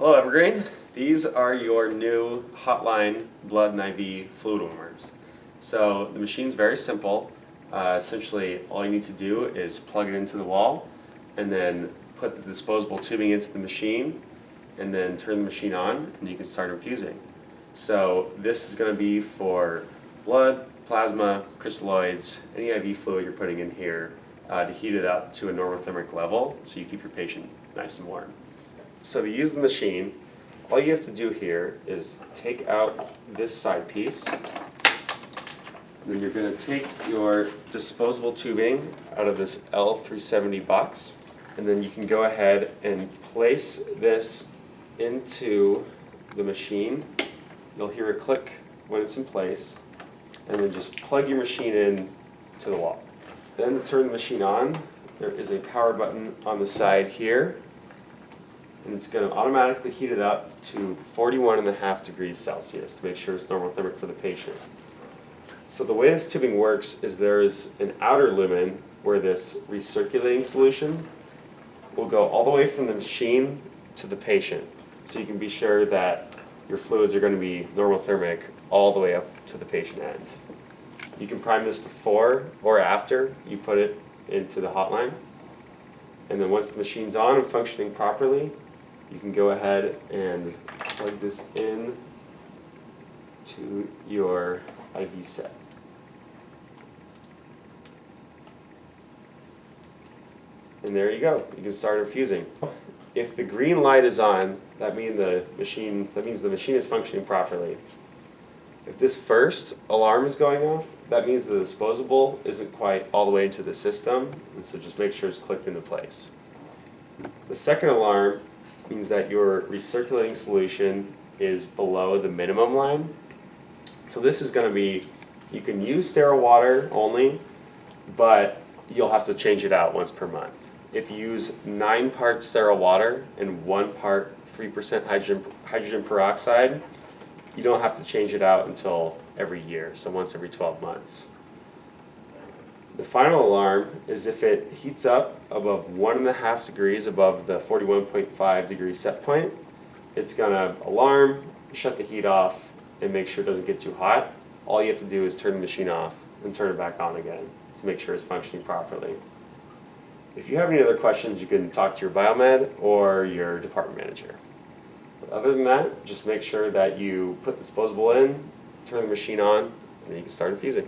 Hello Evergreen, these are your new Hotline blood and IV fluid warmers. So the machine's very simple. Essentially all you need to do is plug it into the wall and then put the disposable tubing into the machine and then turn the machine on and you can start infusing. So this is going to be for blood, plasma, crystalloids, any IV fluid you're putting in here to heat it up to a normothermic level so you keep your patient nice and warm. So to use the machine, all you have to do here is take out this side piece. Then you're going to take your disposable tubing out of this L370 box, and then you can go ahead and place this into the machine. You'll hear a click when it's in place, and then just plug your machine in to the wall. Then to turn the machine on, there is a power button on the side here. And it's going to automatically heat it up to 41.5 degrees Celsius to make sure it's normothermic for the patient. So the way this tubing works is there is an outer lumen where this recirculating solution will go all the way from the machine to the patient. So you can be sure that your fluids are going to be normothermic all the way up to the patient end. You can prime this before or after you put it into the hotline. And then once the machine's on and functioning properly, you can go ahead and plug this in to your IV set. And there you go. You can start infusing. If the green light is on, that means the machine is functioning properly. If this first alarm is going off, that means the disposable isn't quite all the way into the system, and so just make sure it's clicked into place. The second alarm means that your recirculating solution is below the minimum line. So this is going to be, you can use sterile water only, but you'll have to change it out once per month. If you use 9 parts sterile water and 1 part 3% hydrogen peroxide, you don't have to change it out until every year, so once every 12 months. The final alarm is if it heats up above 1.5 degrees above the 41.5 degree set point, it's going to alarm, shut the heat off, and make sure it doesn't get too hot. All you have to do is turn the machine off and turn it back on again to make sure it's functioning properly. If you have any other questions, you can talk to your biomed or your department manager. But other than that, just make sure that you put the disposable in, turn the machine on, and then you can start infusing.